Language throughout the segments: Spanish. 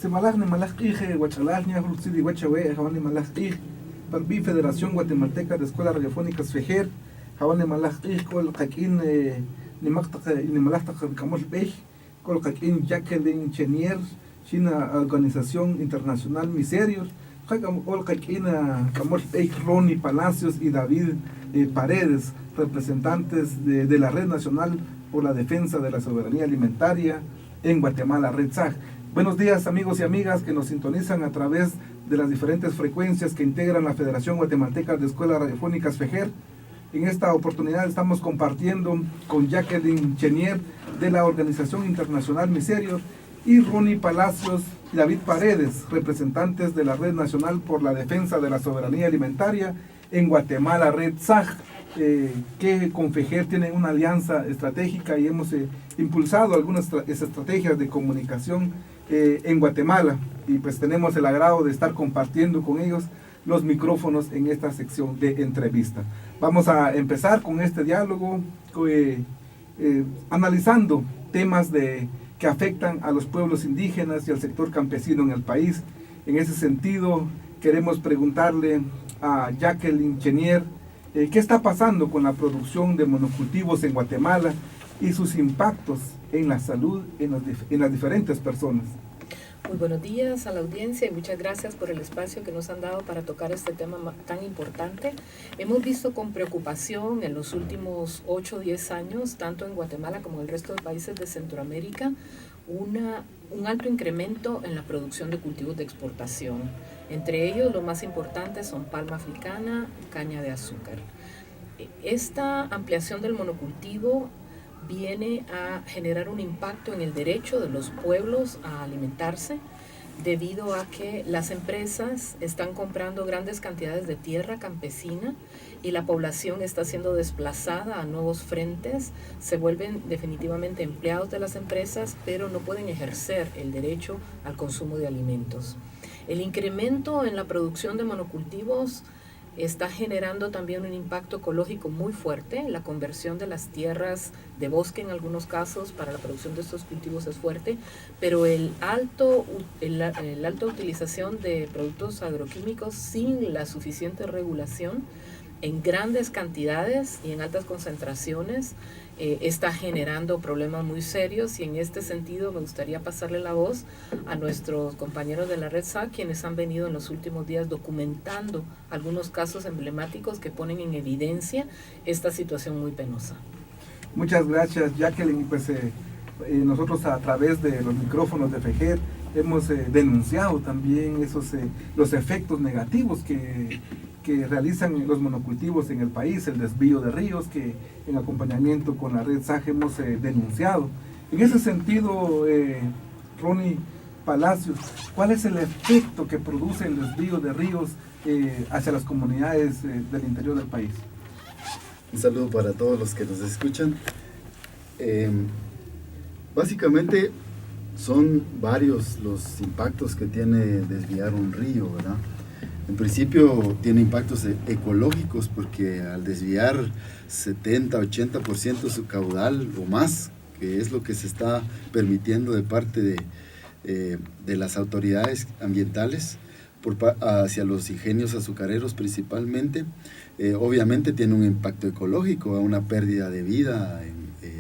Se malajne malajije, guachalajnia, fruxidi guachawe, jabane malajij, Palpi Federación Guatemalteca de Escuelas Radiofónicas FEJER, jabane malajij, kol kakin, ni malajtaj kamol bej, kol kakin Jacqueline Chenier, China Organización Internacional Miserios, kol kakin kamol bej, Ronnie Palacios y David Paredes, representantes de la Red Nacional por la Defensa de la Soberanía Alimentaria en Guatemala, Red SAG. Buenos días, amigos y amigas que nos sintonizan a través de las diferentes frecuencias que integran la Federación Guatemalteca de Escuelas Radiofónicas FEJER. En esta oportunidad estamos compartiendo con Jacqueline Chenier de la Organización Internacional Miserios y Ronnie Palacios y David Paredes, representantes de la Red Nacional por la Defensa de la Soberanía Alimentaria en Guatemala, Red SAG, que con FEJER tienen una alianza estratégica y hemos impulsado algunas estrategias de comunicación en Guatemala, y pues tenemos el agrado de estar compartiendo con ellos los micrófonos en esta sección de entrevista. Vamos a empezar con este diálogo analizando temas que afectan a los pueblos indígenas y al sector campesino en el país. En ese sentido, queremos preguntarle a Jacqueline Chenier qué está pasando con la producción de monocultivos en Guatemala y sus impactos en la salud en las diferentes personas. Muy buenos días a la audiencia y muchas gracias por el espacio que nos han dado para tocar este tema tan importante. Hemos visto con preocupación en los últimos 8 o 10 años, tanto en Guatemala como en el resto de países de Centroamérica, un alto incremento en la producción de cultivos de exportación. Entre ellos, los más importantes son palma africana y caña de azúcar. Esta ampliación del monocultivo viene a generar un impacto en el derecho de los pueblos a alimentarse, debido a que las empresas están comprando grandes cantidades de tierra campesina y la población está siendo desplazada a nuevos frentes, se vuelven definitivamente empleados de las empresas, pero no pueden ejercer el derecho al consumo de alimentos. El incremento en la producción de monocultivos está generando también un impacto ecológico muy fuerte. La conversión de las tierras de bosque en algunos casos para la producción de estos cultivos es fuerte, pero el alta utilización de productos agroquímicos sin la suficiente regulación en grandes cantidades y en altas concentraciones está generando problemas muy serios, y en este sentido me gustaría pasarle la voz a nuestros compañeros de la Red SAG, quienes han venido en los últimos días documentando algunos casos emblemáticos que ponen en evidencia esta situación muy penosa. Muchas gracias, Jacqueline. Pues nosotros a través de los micrófonos de FEJER hemos denunciado también los efectos negativos que realizan los monocultivos en el país, el desvío de ríos, que en acompañamiento con la Red SAG hemos denunciado. En ese sentido, Ronnie Palacios, ¿cuál es el efecto que produce el desvío de ríos hacia las comunidades del interior del país? Un saludo para todos los que nos escuchan. Básicamente son varios los impactos que tiene desviar un río, ¿verdad? En principio tiene impactos ecológicos, porque al desviar 70-80% de su caudal o más, que es lo que se está permitiendo de parte de las autoridades ambientales hacia los ingenios azucareros principalmente, obviamente tiene un impacto ecológico, una pérdida de vida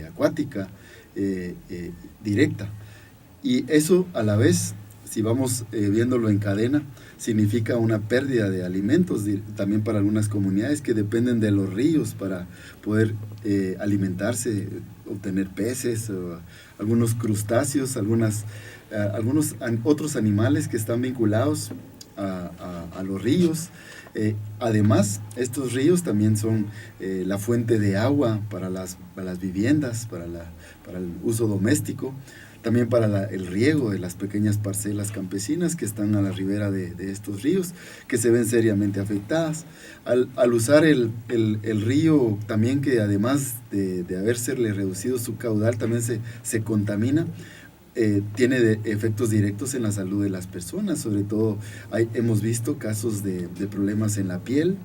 acuática directa. Y eso a la vez, si vamos viéndolo en cadena, significa una pérdida de alimentos también para algunas comunidades que dependen de los ríos para poder alimentarse, obtener peces, algunos crustáceos, algunos otros animales que están vinculados a los ríos. Además, estos ríos también son la fuente de agua para las viviendas, para el uso doméstico, también para el riego de las pequeñas parcelas campesinas que están a la ribera de estos ríos, que se ven seriamente afectadas. Al usar el río también, que además de habérsele reducido su caudal, también se contamina, tiene efectos directos en la salud de las personas. Sobre todo hemos visto casos de problemas en la piel,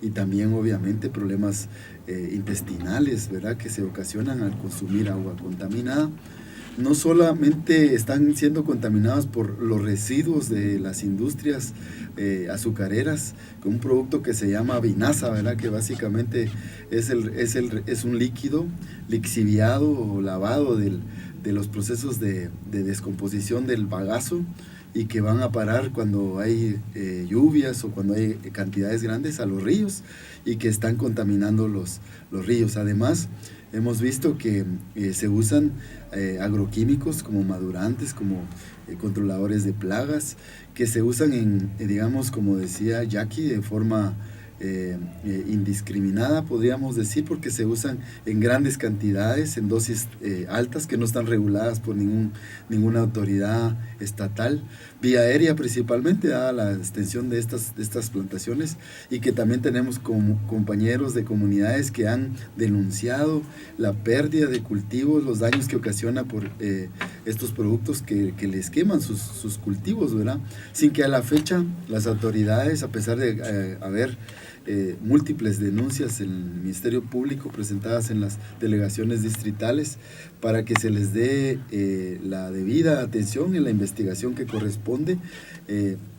y también obviamente problemas intestinales, ¿verdad?, que se ocasionan al consumir agua contaminada. no solamente están siendo contaminados por los residuos de las industrias azucareras, con un producto que se llama vinaza, ¿verdad? Que básicamente es un líquido lixiviado o lavado de los procesos de descomposición del bagazo, y que van a parar cuando hay lluvias o cuando hay cantidades grandes a los ríos, y que están contaminando los ríos. Además, hemos visto que se usan agroquímicos como madurantes, como controladores de plagas, que se usan digamos, como decía Jackie, de forma indiscriminada, podríamos decir, porque se usan en grandes cantidades, en dosis altas, que no están reguladas por ninguna autoridad estatal, vía aérea principalmente, dada la extensión de estas plantaciones, y que también tenemos como compañeros de comunidades que han denunciado la pérdida de cultivos, los daños que ocasiona por estos productos que les queman sus cultivos, ¿verdad? Sin que a la fecha las autoridades, a pesar de haber múltiples denuncias en el Ministerio Público presentadas en las delegaciones distritales, para que se les dé la debida atención en la investigación que corresponde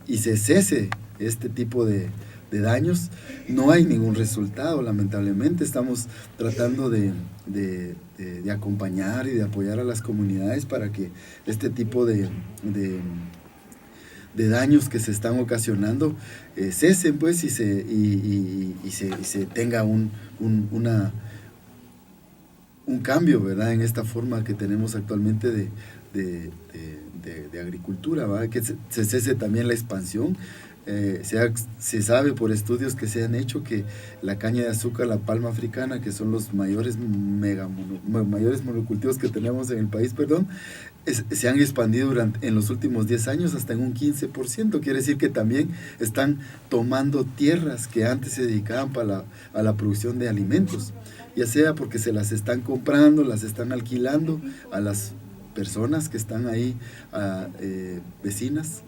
y se cese este tipo de daños, no hay ningún resultado. Lamentablemente estamos tratando de acompañar y de apoyar a las comunidades para que este tipo de daños que se están ocasionando cesen, pues, y se tenga un cambio, ¿verdad?, en esta forma que tenemos actualmente de agricultura, ¿verdad?, que se cese también la expansión. Se sabe por estudios que se han hecho que la caña de azúcar, la palma africana, que son los mayores monocultivos que tenemos en el país, se han expandido en los últimos 10 años hasta en un 15%. Quiere decir que también están tomando tierras que antes se dedicaban a la producción de alimentos, ya sea porque se las están comprando, las están alquilando a las personas que están ahí, vecinas,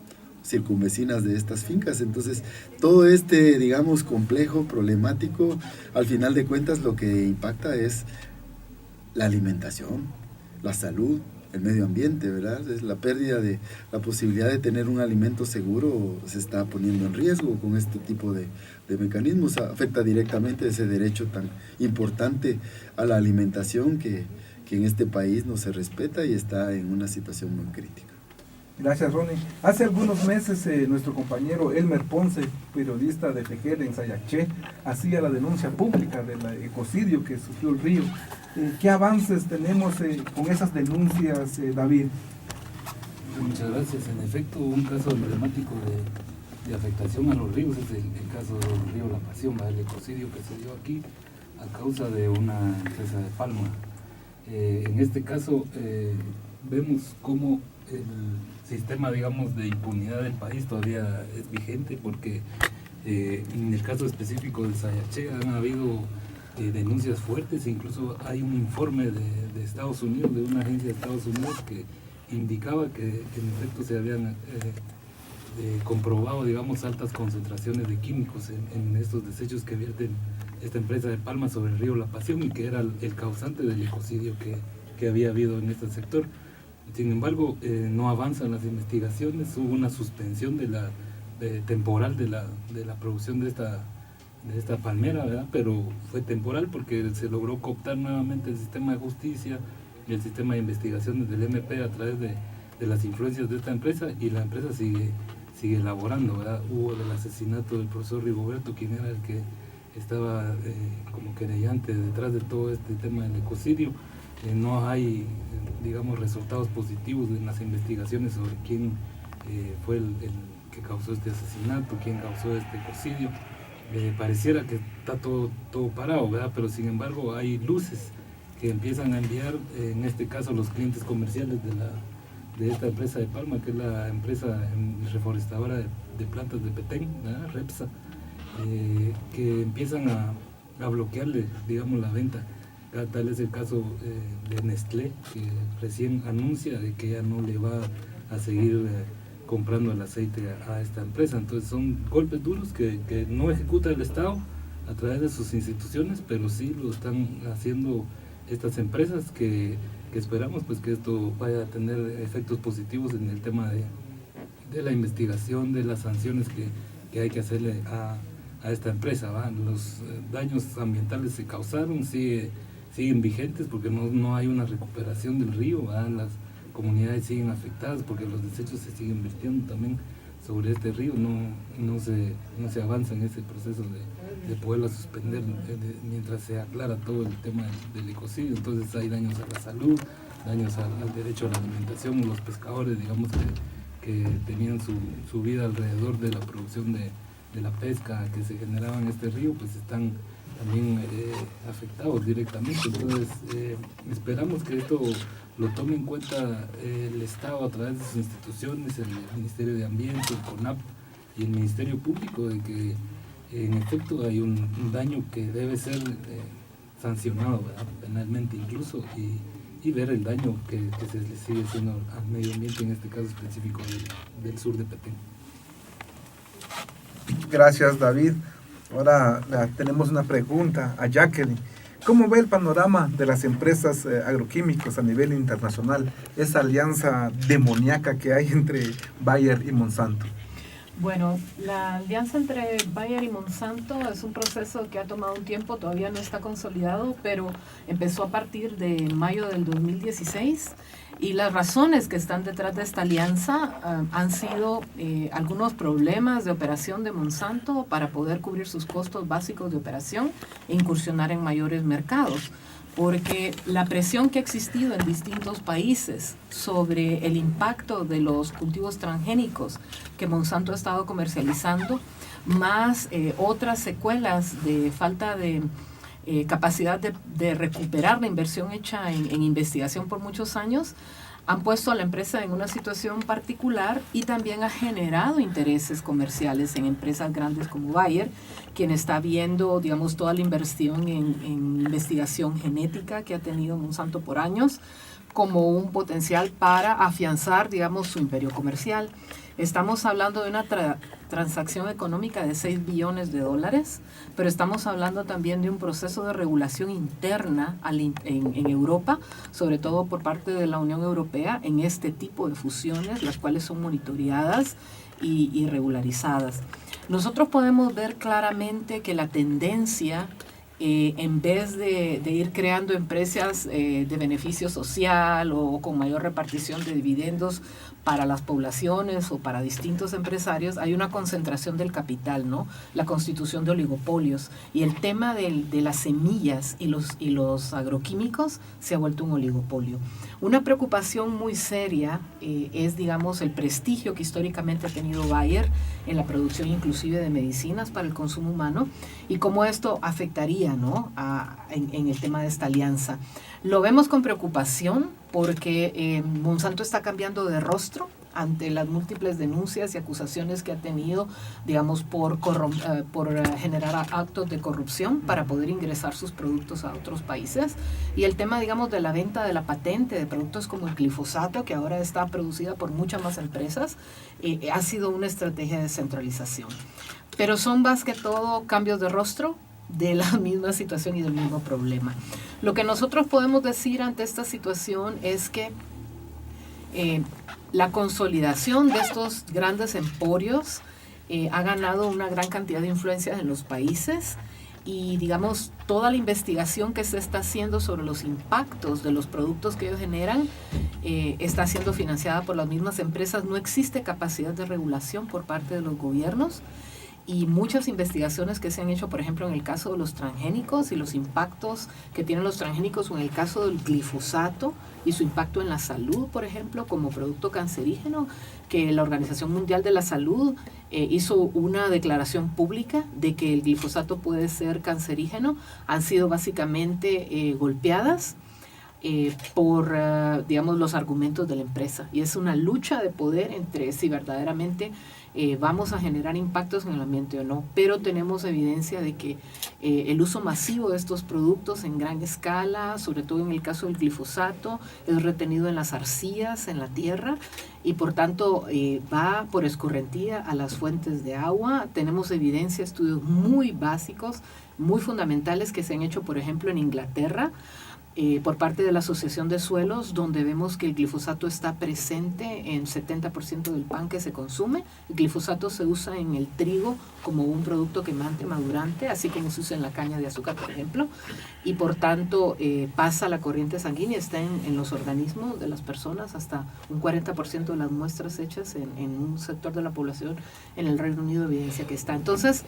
circunvecinas de estas fincas. Entonces, todo digamos, complejo, problemático, al final de cuentas lo que impacta es la alimentación, la salud, el medio ambiente, ¿verdad? Es la pérdida de la posibilidad de tener un alimento seguro, se está poniendo en riesgo con este tipo de mecanismos. Afecta directamente ese derecho tan importante a la alimentación que en este país no se respeta y está en una situación muy crítica. Gracias, Ronnie. Hace algunos meses nuestro compañero Elmer Ponce, periodista de Fejel en Sayaché, hacía la denuncia pública del ecocidio que sufrió el río. ¿Qué avances tenemos con esas denuncias, David? Muchas gracias. En efecto, un caso emblemático de afectación a los ríos es el caso del río La Pasión, el ecocidio que se dio aquí a causa de una empresa de palma. En este caso vemos cómo el sistema, digamos, de impunidad del país todavía es vigente, porque en el caso específico de Sayaché han habido denuncias fuertes. Incluso hay un informe de Estados Unidos, de una agencia de Estados Unidos, que indicaba que en efecto se habían comprobado, digamos, altas concentraciones de químicos en estos desechos que vierten esta empresa de palma sobre el río La Pasión, y que era el causante del ecocidio que había habido en este sector. Sin embargo, no avanzan las investigaciones. Hubo una suspensión temporal de la producción de esta palmera, ¿verdad? Pero fue temporal porque se logró cooptar nuevamente el sistema de justicia y el sistema de investigaciones del MP a través de las influencias de esta empresa, y la empresa sigue elaborando, ¿verdad? Hubo el asesinato del profesor Rigoberto, quien era el que estaba como querellante detrás de todo este tema del ecocidio. No hay, digamos, resultados positivos en las investigaciones sobre quién fue el que causó este asesinato, quién causó este ecocidio. Pareciera que está todo parado, ¿verdad? Pero sin embargo hay luces que empiezan a enviar, en este caso, los clientes comerciales de esta empresa de Palma, que es la empresa reforestadora de plantas de Petén, ¿verdad? Repsa, que empiezan a bloquearle, digamos, la venta. Tal es el caso de Nestlé, que recién anuncia de que ya no le va a seguir comprando el aceite a esta empresa. Entonces son golpes duros que no ejecuta el Estado a través de sus instituciones, pero sí lo están haciendo estas empresas que esperamos pues que esto vaya a tener efectos positivos en el tema de la investigación, de las sanciones que hay que hacerle a esta empresa, ¿va? Los daños ambientales se causaron, siguen vigentes porque no hay una recuperación del río, ¿va? Las comunidades siguen afectadas porque los desechos se siguen vertiendo también sobre este río, no se avanza en ese proceso de poderla suspender mientras se aclara todo el tema del ecocidio. Entonces hay daños a la salud, daños al derecho a la alimentación. Los pescadores, digamos, que tenían su vida alrededor de la producción de la pesca que se generaba en este río, pues están también afectados directamente. Entonces esperamos que esto lo tome en cuenta el Estado a través de sus instituciones, el Ministerio de Ambiente, el CONAP y el Ministerio Público, de que en efecto hay un daño que debe ser sancionado, ¿verdad? Penalmente incluso, y ver el daño que se le sigue haciendo al medio ambiente, en este caso específico del sur de Petén. Gracias, David. Ahora tenemos una pregunta a Jacqueline. ¿Cómo ve el panorama de las empresas agroquímicos a nivel internacional? Esa alianza demoníaca que hay entre Bayer y Monsanto. Bueno, la alianza entre Bayer y Monsanto es un proceso que ha tomado un tiempo, todavía no está consolidado, pero empezó a partir de mayo del 2016 y las razones que están detrás de esta alianza han sido algunos problemas de operación de Monsanto para poder cubrir sus costos básicos de operación e incursionar en mayores mercados. Porque la presión que ha existido en distintos países sobre el impacto de los cultivos transgénicos que Monsanto ha estado comercializando, más otras secuelas de falta de capacidad de recuperar la inversión hecha en investigación por muchos años, han puesto a la empresa en una situación particular y también ha generado intereses comerciales en empresas grandes como Bayer, quien está viendo, digamos, toda la inversión en investigación genética que ha tenido Monsanto por años como un potencial para afianzar, digamos, su imperio comercial. Estamos hablando de una transacción económica de $6 billones, pero estamos hablando también de un proceso de regulación interna en Europa, sobre todo por parte de la Unión Europea, en este tipo de fusiones, las cuales son monitoreadas y regularizadas. Nosotros podemos ver claramente que la tendencia, en vez de ir creando empresas de beneficio social o con mayor repartición de dividendos para las poblaciones o para distintos empresarios, hay una concentración del capital, ¿no? La constitución de oligopolios. Y el tema de las semillas y los agroquímicos se ha vuelto un oligopolio. Una preocupación muy seria es, digamos, el prestigio que históricamente ha tenido Bayer en la producción inclusive de medicinas para el consumo humano y cómo esto afectaría, ¿no? en el tema de esta alianza. Lo vemos con preocupación porque Monsanto está cambiando de rostro ante las múltiples denuncias y acusaciones que ha tenido, digamos, por generar actos de corrupción para poder ingresar sus productos a otros países. Y el tema, digamos, de la venta de la patente de productos como el glifosato, que ahora está producida por muchas más empresas, ha sido una estrategia de centralización. Pero son más que todo cambios de rostro de la misma situación y del mismo problema. Lo que nosotros podemos decir ante esta situación es que la consolidación de estos grandes emporios ha ganado una gran cantidad de influencias en los países y, digamos, toda la investigación que se está haciendo sobre los impactos de los productos que ellos generan está siendo financiada por las mismas empresas. No existe capacidad de regulación por parte de los gobiernos. Y muchas investigaciones que se han hecho, por ejemplo, en el caso de los transgénicos y los impactos que tienen los transgénicos, o en el caso del glifosato y su impacto en la salud, por ejemplo, como producto cancerígeno, que la Organización Mundial de la Salud hizo una declaración pública de que el glifosato puede ser cancerígeno, han sido básicamente golpeadas por, digamos, los argumentos de la empresa. Y es una lucha de poder entre si verdaderamente vamos a generar impactos en el ambiente o no, pero tenemos evidencia de que el uso masivo de estos productos en gran escala, sobre todo en el caso del glifosato, es retenido en las arcillas, en la tierra, y por tanto va por escorrentía a las fuentes de agua. Tenemos evidencia, estudios muy básicos, muy fundamentales que se han hecho, por ejemplo, en Inglaterra, por parte de la Asociación de Suelos, donde vemos que el glifosato está presente en 70% del pan que se consume. El glifosato se usa en el trigo como un producto quemante madurante, así como se usa en la caña de azúcar, por ejemplo, y por tanto pasa la corriente sanguínea, está en los organismos de las personas, hasta un 40% de las muestras hechas en un sector de la población en el Reino Unido evidencia que está. Entonces,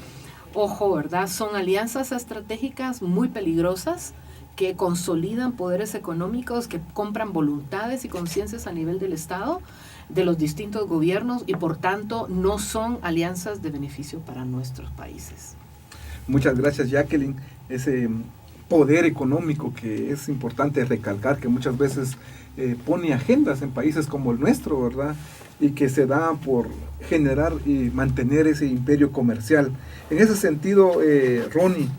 ojo, ¿verdad? Son alianzas estratégicas muy peligrosas que consolidan poderes económicos, que compran voluntades y conciencias a nivel del Estado, de los distintos gobiernos, y por tanto no son alianzas de beneficio para nuestros países. Muchas gracias, Jacqueline. Ese poder económico que es importante recalcar, que muchas veces pone agendas en países como el nuestro, ¿verdad? Y que se da por generar y mantener ese imperio comercial. En ese sentido, Ronnie,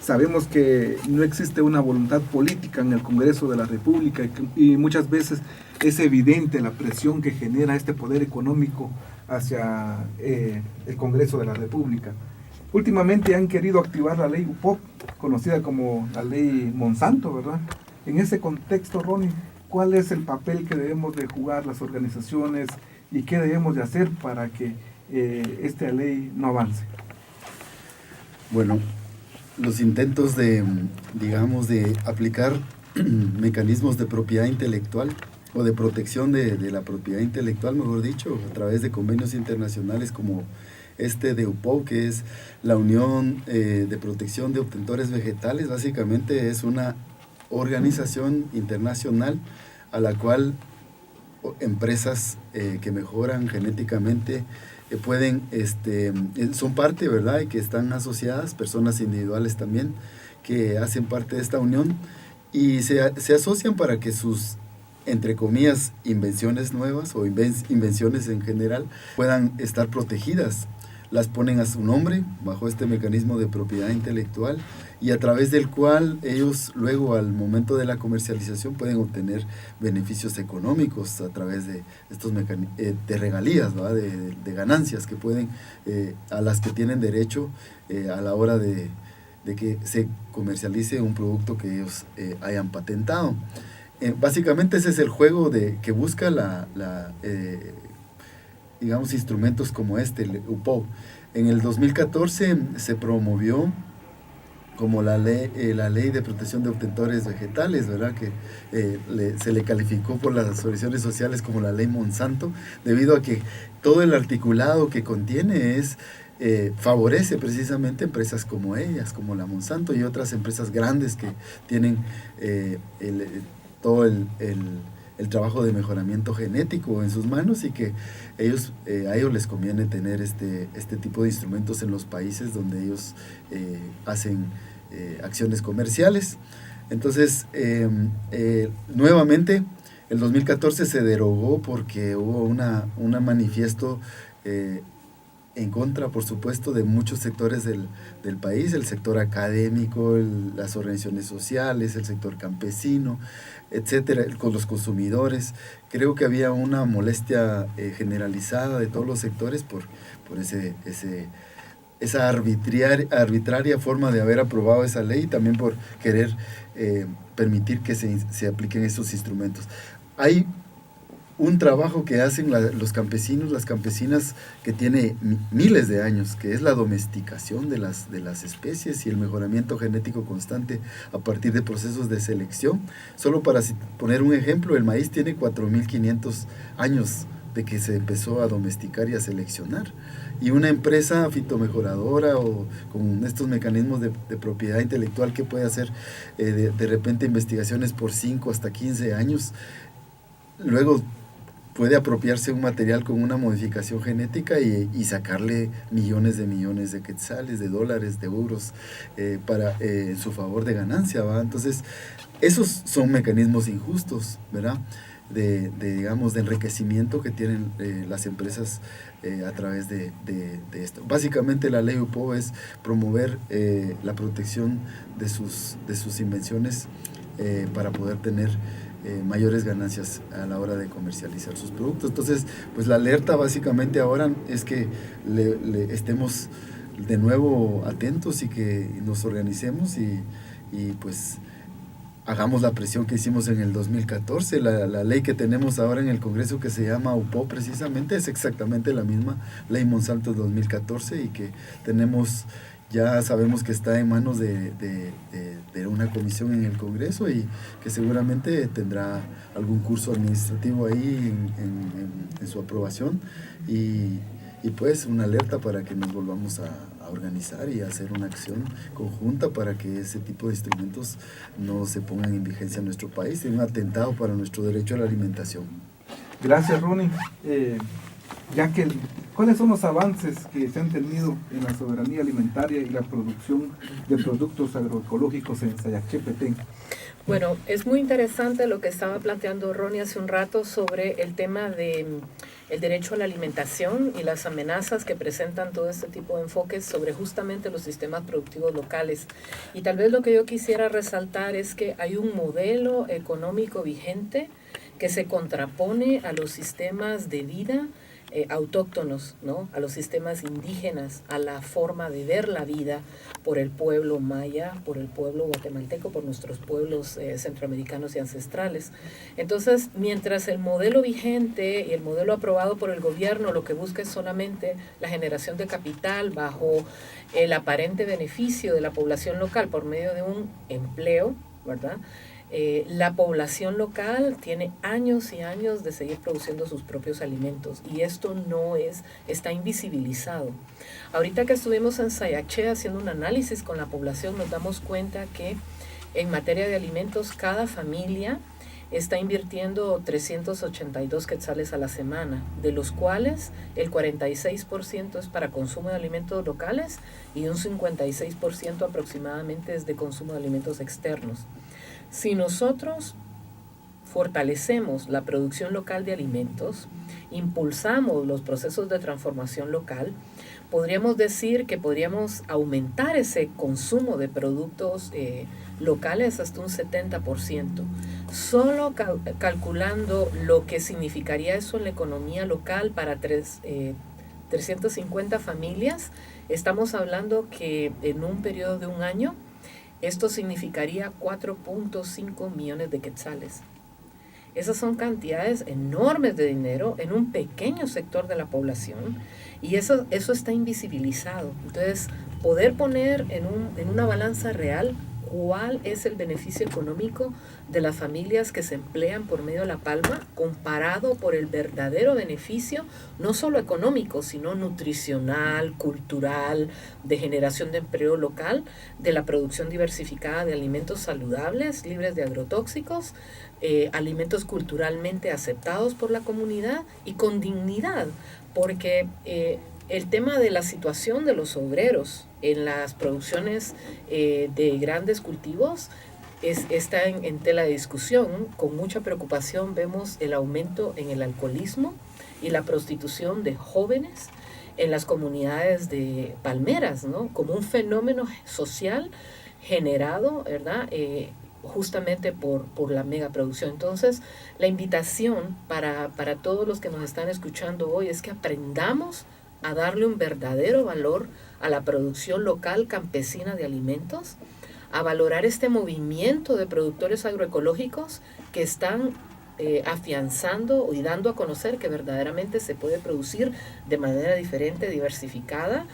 sabemos que no existe una voluntad política en el Congreso de la República y muchas veces es evidente la presión que genera este poder económico hacia el Congreso de la República. Últimamente han querido activar la ley UPOP, conocida como la ley Monsanto, ¿verdad? En ese contexto, Ronnie, ¿cuál es el papel que debemos de jugar las organizaciones y qué debemos de hacer para que esta ley no avance? Bueno, los intentos de aplicar mecanismos de propiedad intelectual o de protección de la propiedad intelectual, mejor dicho, a través de convenios internacionales como de UPOV, que es la Unión de Protección de Obtentores Vegetales. Básicamente es una organización internacional a la cual empresas que mejoran genéticamente pueden, son parte, ¿verdad? Y que están asociadas, personas individuales también, que hacen parte de esta unión y se asocian para que sus, entre comillas, invenciones nuevas o invenciones en general puedan estar protegidas. Las ponen a su nombre bajo este mecanismo de propiedad intelectual y a través del cual ellos luego al momento de la comercialización pueden obtener beneficios económicos a través de estos de regalías, ¿verdad? De ganancias que pueden, a las que tienen derecho a la hora de que se comercialice un producto que ellos hayan patentado. Básicamente ese es el juego que busca digamos, instrumentos como el UPOV. En el 2014 se promovió como la ley de protección de obtentores vegetales, ¿verdad? Que se le calificó por las organizaciones sociales como la ley Monsanto, debido a que todo el articulado que contiene favorece precisamente empresas como ellas, como la Monsanto y otras empresas grandes que tienen todo el trabajo de mejoramiento genético en sus manos y que a ellos les conviene tener este tipo de instrumentos en los países donde ellos hacen acciones comerciales. Entonces, nuevamente, el 2014 se derogó porque hubo un manifiesto en contra, por supuesto, de muchos sectores del país, el sector académico, las organizaciones sociales, el sector campesino, etcétera, con los consumidores. Creo que había una molestia generalizada de todos los sectores por esa arbitraria forma de haber aprobado esa ley y también por querer permitir que se apliquen esos instrumentos. Hay un trabajo que hacen los campesinos, las campesinas, que tiene miles de años, que es la domesticación de las especies y el mejoramiento genético constante a partir de procesos de selección. Solo para poner un ejemplo, el maíz tiene 4.500 años de que se empezó a domesticar y a seleccionar. Y una empresa fitomejoradora o con estos mecanismos de propiedad intelectual que puede hacer de repente investigaciones por 5 hasta 15 años, luego puede apropiarse un material con una modificación genética y sacarle millones de quetzales, de dólares, de euros en su favor de ganancia, ¿va? Entonces, esos son mecanismos injustos, ¿verdad? Digamos, de enriquecimiento que tienen las empresas a través de esto. Básicamente la ley UPO es promover la protección de sus invenciones para poder tener mayores ganancias a la hora de comercializar sus productos. Entonces, pues la alerta básicamente ahora es que estemos de nuevo atentos y que nos organicemos y pues hagamos la presión que hicimos en el 2014. La ley que tenemos ahora en el Congreso, que se llama UPO precisamente, es exactamente la misma ley Monsanto 2014, y que tenemos, ya sabemos que está en manos de una comisión en el Congreso, y que seguramente tendrá algún curso administrativo ahí en su aprobación, y pues una alerta para que nos volvamos a organizar y hacer una acción conjunta para que ese tipo de instrumentos no se pongan en vigencia en nuestro país. Es un atentado para nuestro derecho a la alimentación. Gracias, Ronnie. ¿Cuáles son los avances que se han tenido en la soberanía alimentaria y la producción de productos agroecológicos en Sayacché, Petén? Bueno, es muy interesante lo que estaba planteando Ronnie hace un rato sobre el tema de el derecho a la alimentación y las amenazas que presentan todo este tipo de enfoques sobre justamente los sistemas productivos locales. Y tal vez lo que yo quisiera resaltar es que hay un modelo económico vigente que se contrapone a los sistemas de vida autóctonos, ¿no? A los sistemas indígenas, a la forma de ver la vida por el pueblo maya, por el pueblo guatemalteco, por nuestros pueblos centroamericanos y ancestrales. Entonces, mientras el modelo vigente y el modelo aprobado por el gobierno lo que busca es solamente la generación de capital bajo el aparente beneficio de la población local por medio de un empleo, ¿verdad? La población local tiene años y años de seguir produciendo sus propios alimentos, y esto está invisibilizado. Ahorita que estuvimos en Sayacché haciendo un análisis con la población, nos damos cuenta que en materia de alimentos cada familia está invirtiendo 382 quetzales a la semana, de los cuales el 46% es para consumo de alimentos locales y un 56% aproximadamente es de consumo de alimentos externos. Si nosotros fortalecemos la producción local de alimentos, impulsamos los procesos de transformación local, podríamos decir que podríamos aumentar ese consumo de productos locales hasta un 70%. Solo calculando lo que significaría eso en la economía local para 350 familias, estamos hablando que en un periodo de un año, esto significaría 4.5 millones de quetzales. Esas son cantidades enormes de dinero en un pequeño sector de la población, y eso está invisibilizado. Entonces, poder poner en una balanza real cuál es el beneficio económico de las familias que se emplean por medio de la palma comparado por el verdadero beneficio, no solo económico, sino nutricional, cultural, de generación de empleo local, de la producción diversificada de alimentos saludables, libres de agrotóxicos, alimentos culturalmente aceptados por la comunidad y con dignidad, porque el tema de la situación de los obreros en las producciones de grandes cultivos está en tela de discusión. Con mucha preocupación vemos el aumento en el alcoholismo y la prostitución de jóvenes en las comunidades de palmeras, ¿no? Como un fenómeno social generado, ¿verdad? Justamente por la megaproducción. Entonces, la invitación para todos los que nos están escuchando hoy es que aprendamos a darle un verdadero valor a la producción local campesina de alimentos, a valorar este movimiento de productores agroecológicos que están afianzando y dando a conocer que verdaderamente se puede producir de manera diferente, diversificada,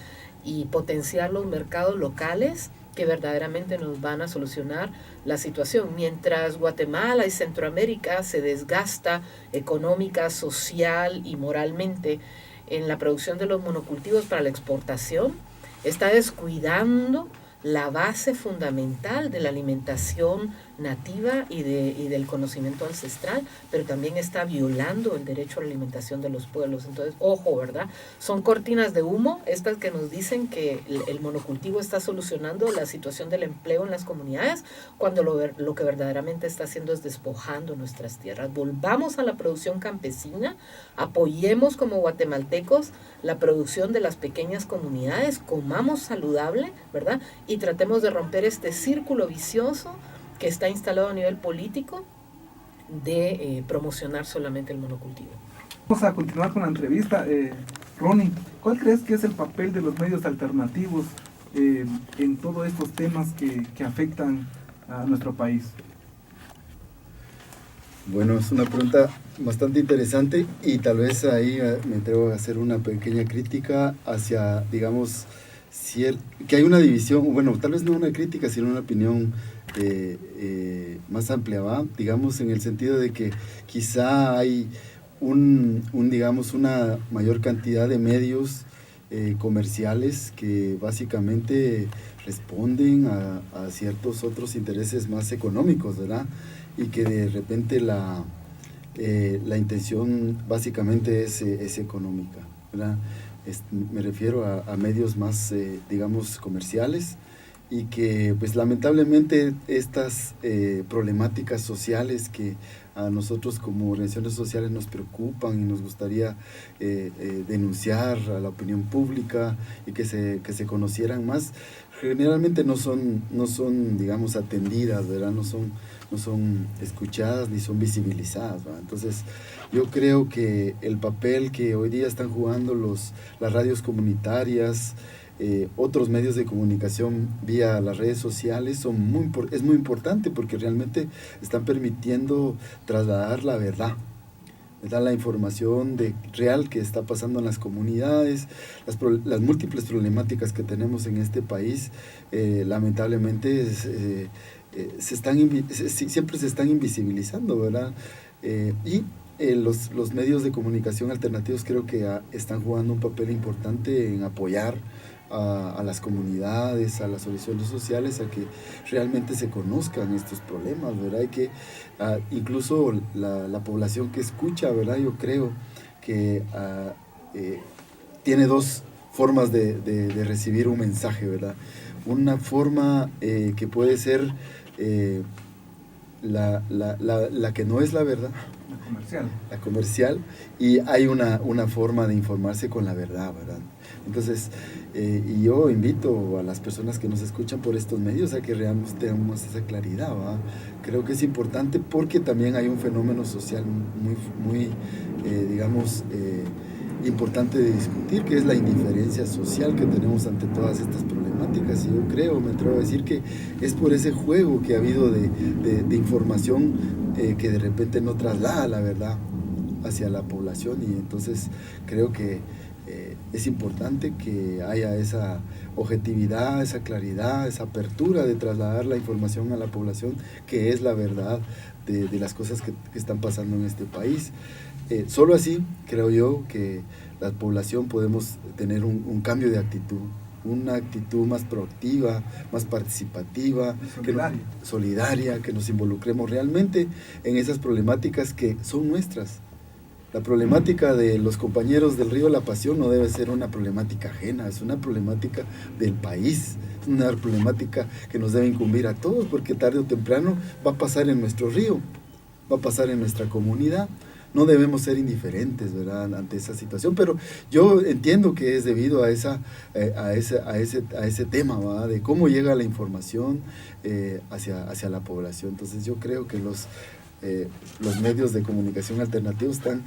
y potenciar los mercados locales que verdaderamente nos van a solucionar la situación. Mientras Guatemala y Centroamérica se desgasta económica, social y moralmente en la producción de los monocultivos para la exportación, está descuidando la base fundamental de la alimentación nativa y del conocimiento ancestral, pero también está violando el derecho a la alimentación de los pueblos. Entonces, ojo, ¿verdad? Son cortinas de humo estas que nos dicen que el monocultivo está solucionando la situación del empleo en las comunidades, cuando lo que verdaderamente está haciendo es despojando nuestras tierras. Volvamos a la producción campesina, apoyemos como guatemaltecos la producción de las pequeñas comunidades, comamos saludable, ¿verdad? Y tratemos de romper este círculo vicioso que está instalado a nivel político de promocionar solamente el monocultivo. Vamos a continuar con la entrevista. Ronnie, ¿cuál crees que es el papel de los medios alternativos en todos estos temas que afectan a nuestro país? Bueno, es una pregunta bastante interesante y tal vez ahí me atrevo a hacer una pequeña crítica hacia, digamos, que hay una división, bueno, tal vez no una crítica, sino una opinión más amplia, ¿va? Digamos, en el sentido de que quizá hay digamos, una mayor cantidad de medios comerciales que básicamente responden a ciertos otros intereses más económicos, ¿verdad? Y que de repente la intención básicamente es económica, ¿verdad? Me refiero a medios más, digamos, comerciales, y que pues lamentablemente estas problemáticas sociales que a nosotros como organizaciones sociales nos preocupan y nos gustaría denunciar a la opinión pública y que se conocieran más, generalmente no son digamos, atendidas, ¿verdad? No son escuchadas ni son visibilizadas, ¿verdad? Entonces yo creo que el papel que hoy día están jugando las radios comunitarias, otros medios de comunicación vía las redes sociales es muy importante, porque realmente están permitiendo trasladar la verdad, la información real que está pasando en las comunidades, las múltiples problemáticas que tenemos en este país. Lamentablemente siempre se están invisibilizando, ¿verdad? Los medios de comunicación alternativos creo que están jugando un papel importante en apoyar a las comunidades, a las soluciones sociales, a que realmente se conozcan estos problemas, ¿verdad? Y que incluso la población que escucha, ¿verdad? Yo creo que tiene dos formas de recibir un mensaje, ¿verdad? Una forma que puede ser la que no es la verdad, la comercial, y hay una forma de informarse con la verdad, ¿verdad? Entonces, y yo invito a las personas que nos escuchan por estos medios a que realmente tengamos esa claridad, ¿va? Creo que es importante, porque también hay un fenómeno social muy digamos, importante de discutir, que es la indiferencia social que tenemos ante todas estas problemáticas. Y yo creo, me atrevo a decir, que es por ese juego que ha habido de información que de repente no traslada la verdad hacia la población, y entonces creo que es importante que haya esa objetividad, esa claridad, esa apertura de trasladar la información a la población, que es la verdad de las cosas que están pasando en este país. Solo así creo yo que la población podemos tener un cambio de actitud, una actitud más proactiva, más participativa, solidaria, que nos involucremos realmente en esas problemáticas que son nuestras. La problemática de los compañeros del Río La Pasión no debe ser una problemática ajena, es una problemática del país, es una problemática que nos debe incumbir a todos, porque tarde o temprano va a pasar en nuestro río, va a pasar en nuestra comunidad. No debemos ser indiferentes, ¿verdad?, ante esa situación, pero yo entiendo que es debido a ese tema, ¿verdad?, de cómo llega la información hacia la población. Entonces yo creo que los medios de comunicación alternativos están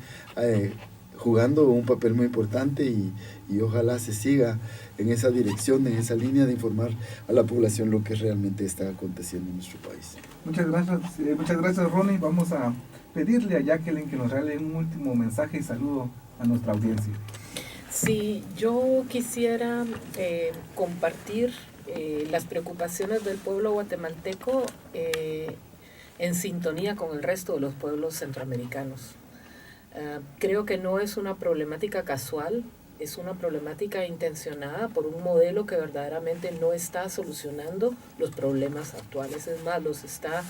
jugando un papel muy importante, y ojalá se siga en esa dirección, en esa línea de informar a la población lo que realmente está aconteciendo en nuestro país. Muchas gracias Ronnie. Vamos a pedirle a Jacqueline que nos regale un último mensaje y saludo a nuestra audiencia. Sí, yo quisiera compartir las preocupaciones del pueblo guatemalteco en sintonía con el resto de los pueblos centroamericanos. Creo que no es una problemática casual, es una problemática intencionada por un modelo que verdaderamente no está solucionando los problemas actuales, es más, los está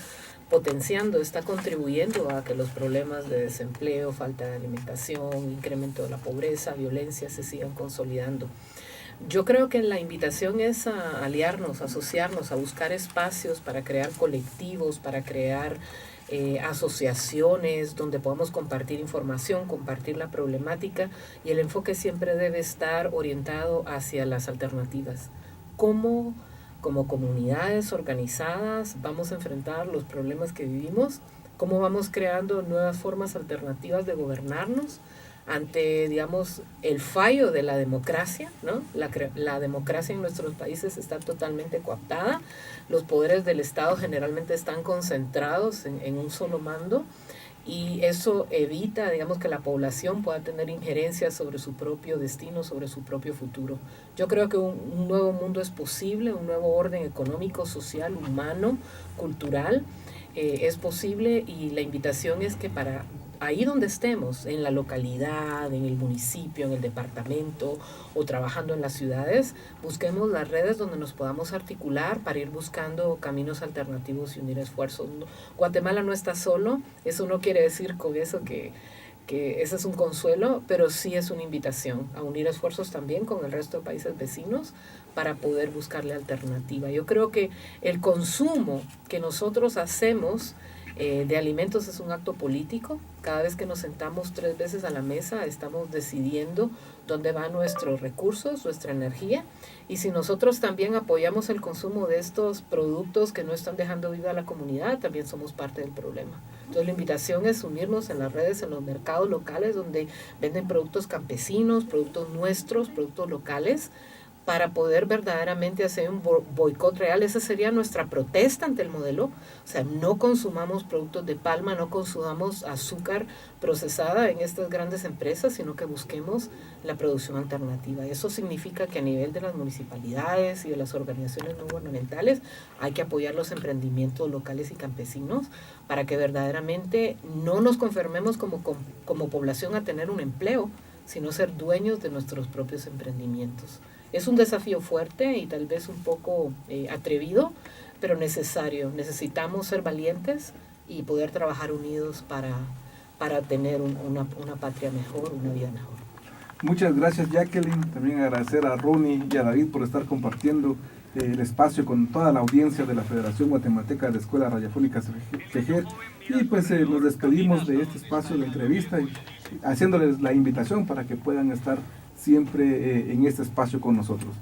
potenciando, está contribuyendo a que los problemas de desempleo, falta de alimentación, incremento de la pobreza, violencia se sigan consolidando. Yo creo que la invitación es a aliarnos, a asociarnos, a buscar espacios para crear colectivos, para crear asociaciones donde podamos compartir información, compartir la problemática, y el enfoque siempre debe estar orientado hacia las alternativas. ¿Cómo, como comunidades organizadas, vamos a enfrentar los problemas que vivimos? ¿Cómo vamos creando nuevas formas alternativas de gobernarnos ante, digamos, el fallo de la democracia, ¿no? La democracia en nuestros países está totalmente cooptada, los poderes del Estado generalmente están concentrados en un solo mando, y eso evita, digamos, que la población pueda tener injerencia sobre su propio destino, sobre su propio futuro. Yo creo que un nuevo mundo es posible, un nuevo orden económico, social, humano, cultural, es posible, y la invitación es que para ahí donde estemos, en la localidad, en el municipio, en el departamento o trabajando en las ciudades, busquemos las redes donde nos podamos articular para ir buscando caminos alternativos y unir esfuerzos. Guatemala no está solo, eso no quiere decir con eso que ese es un consuelo, pero sí es una invitación a unir esfuerzos también con el resto de países vecinos para poder buscarle alternativa. Yo creo que el consumo que nosotros hacemos de alimentos es un acto político. Cada vez que nos sentamos 3 veces a la mesa estamos decidiendo dónde van nuestros recursos, nuestra energía, y si nosotros también apoyamos el consumo de estos productos que no están dejando viva a la comunidad, también somos parte del problema. Entonces la invitación es unirnos en las redes, en los mercados locales donde venden productos campesinos, productos nuestros, productos locales, para poder verdaderamente hacer un boicot real. Esa sería nuestra protesta ante el modelo. O sea, no consumamos productos de palma, no consumamos azúcar procesada en estas grandes empresas, sino que busquemos la producción alternativa. Eso significa que a nivel de las municipalidades y de las organizaciones no gubernamentales hay que apoyar los emprendimientos locales y campesinos para que verdaderamente no nos conformemos como población a tener un empleo, sino ser dueños de nuestros propios emprendimientos. Es un desafío fuerte y tal vez un poco atrevido, pero necesario. Necesitamos ser valientes y poder trabajar unidos para tener una patria mejor, una vida mejor. Muchas gracias, Jacqueline. También agradecer a Ronnie y a David por estar compartiendo el espacio con toda la audiencia de la Federación Guatemalteca de Escuelas Radiofónicas FEJER. Y pues nos despedimos de este espacio de entrevista y haciéndoles la invitación para que puedan estar siempre en este espacio con nosotros.